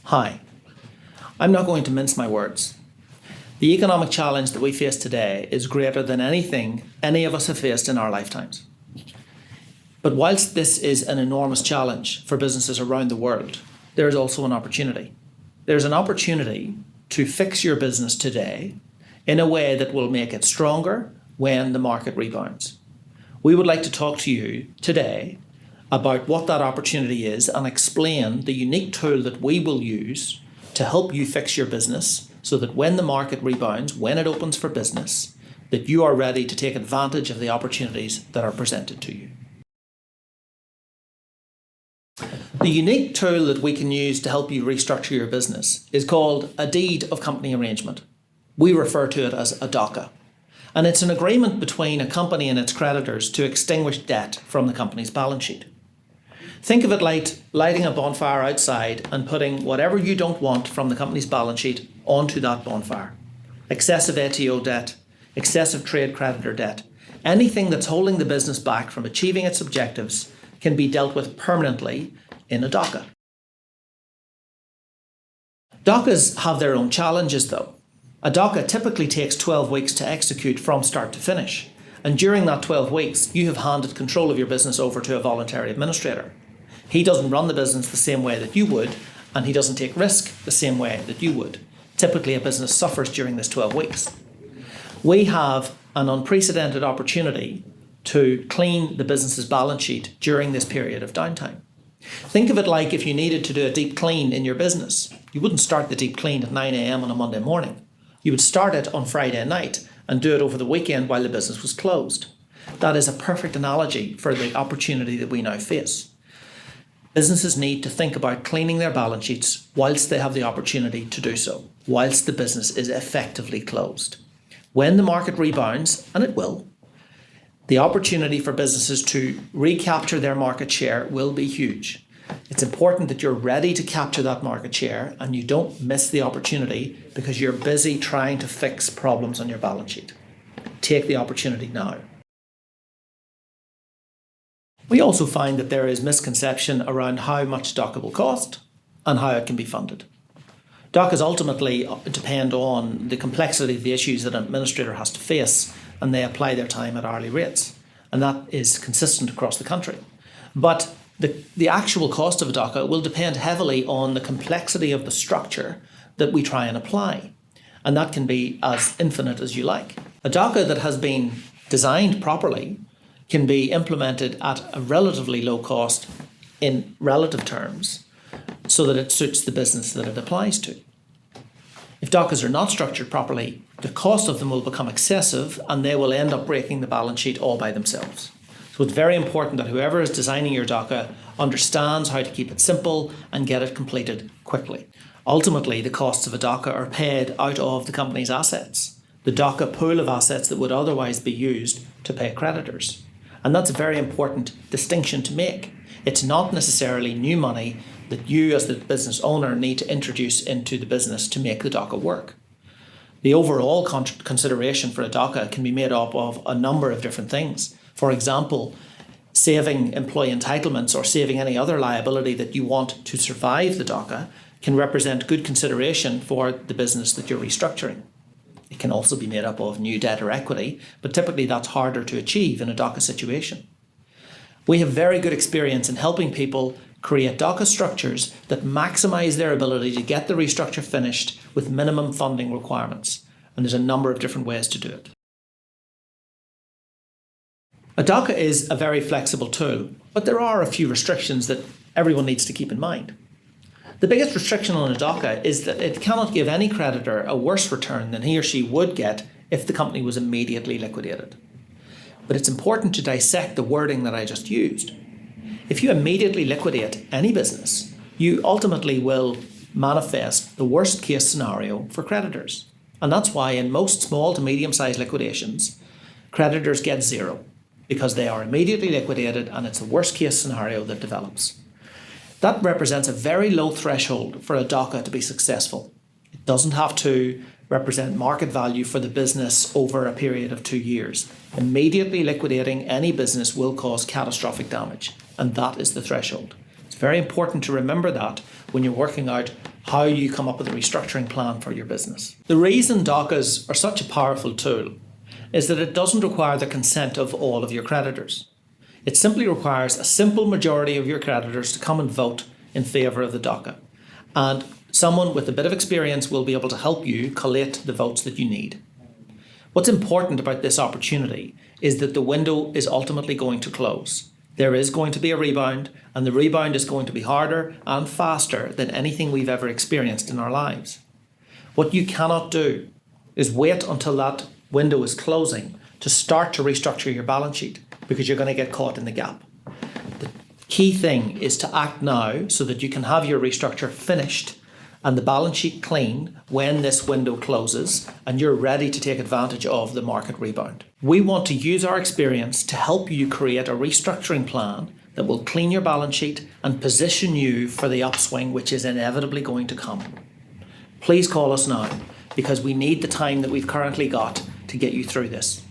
Hi, I'm not going to mince my words. The economic challenge that we face today is greater than anything any of us have faced in our lifetimes. But whilst this is an enormous challenge for businesses around the world, there is also an opportunity. There's an opportunity to fix your business today in a way that will make it stronger when the market rebounds. We would like to talk to you today about what that opportunity is and explain the unique tool that we will use to help you fix your business so that when the market rebounds, when it opens for business, that you are ready to take advantage of the opportunities that are presented to you. The unique tool that we can use to help you restructure your business is called a deed of company arrangement. We refer to it as a DOCA. And it's an agreement between a company and its creditors to extinguish debt from the company's balance sheet. Think of it like lighting a bonfire outside and putting whatever you don't want from the company's balance sheet onto that bonfire. Excessive ATO debt, excessive trade creditor debt, anything that's holding the business back from achieving its objectives can be dealt with permanently in a DOCA. DOCAs have their own challenges though. A DOCA typically takes 12 weeks to execute from start to finish. And during that 12 weeks, you have handed control of your business over to a voluntary administrator. He doesn't run the business the same way that you would, and he doesn't take risk the same way that you would. Typically, a business suffers during this 12 weeks. We have an unprecedented opportunity to clean the business's balance sheet during this period of downtime. Think of it like if you needed to do a deep clean in your business. You wouldn't start the deep clean at 9 a.m. on a Monday morning. You would start it on Friday night and do it over the weekend while the business was closed. That is a perfect analogy for the opportunity that we now face. Businesses need to think about cleaning their balance sheets whilst they have the opportunity to do so, whilst the business is effectively closed. When the market rebounds, and it will, the opportunity for businesses to recapture their market share will be huge. It's important that you're ready to capture that market share and you don't miss the opportunity because you're busy trying to fix problems on your balance sheet. Take the opportunity now. We also find that there is misconception around how much DOCA will cost and how it can be funded. DOCAs ultimately depend on the complexity of the issues that an administrator has to face, and they apply their time at hourly rates. And that is consistent across the country. But the actual cost of a DOCA will depend heavily on the complexity of the structure that we try and apply. And that can be as infinite as you like. A DOCA that has been designed properly can be implemented at a relatively low cost in relative terms so that it suits the business that it applies to. If DOCAs are not structured properly, the cost of them will become excessive and they will end up breaking the balance sheet all by themselves. So it's very important that whoever is designing your DOCA understands how to keep it simple and get it completed quickly. Ultimately, the costs of a DOCA are paid out of the company's assets, the DOCA pool of assets that would otherwise be used to pay creditors. And that's a very important distinction to make. It's not necessarily new money that you as the business owner need to introduce into the business to make the DOCA work. The overall consideration for a DOCA can be made up of a number of different things. For example, saving employee entitlements or saving any other liability that you want to survive the DOCA can represent good consideration for the business that you're restructuring. It can also be made up of new debt or equity, but typically that's harder to achieve in a DOCA situation. We have very good experience in helping people create DOCA structures that maximise their ability to get the restructure finished with minimum funding requirements. And there's a number of different ways to do it. A DOCA is a very flexible tool, but there are a few restrictions that everyone needs to keep in mind. The biggest restriction on a DOCA is that it cannot give any creditor a worse return than he or she would get if the company was immediately liquidated. But it's important to dissect the wording that I just used. If you immediately liquidate any business, you ultimately will manifest the worst case scenario for creditors. And that's why in most small to medium-sized liquidations, creditors get zero because they are immediately liquidated and it's the worst case scenario that develops. That represents a very low threshold for a DOCA to be successful. It doesn't have to represent market value for the business over a period of 2 years. Immediately liquidating any business will cause catastrophic damage, and that is the threshold. It's very important to remember that when you're working out how you come up with a restructuring plan for your business. The reason DOCAs are such a powerful tool is that it doesn't require the consent of all of your creditors. It simply requires a simple majority of your creditors to come and vote in favour of the DOCA. And someone with a bit of experience will be able to help you collate the votes that you need. What's important about this opportunity is that the window is ultimately going to close. There is going to be a rebound, and the rebound is going to be harder and faster than anything we've ever experienced in our lives. What you cannot do is wait until that window is closing to start to restructure your balance sheet, because you're going to get caught in the gap. The key thing is to act now so that you can have your restructure finished and the balance sheet clean when this window closes and you're ready to take advantage of the market rebound. We want to use our experience to help you create a restructuring plan that will clean your balance sheet and position you for the upswing which is inevitably going to come. Please call us now, because we need the time that we've currently got to get you through this.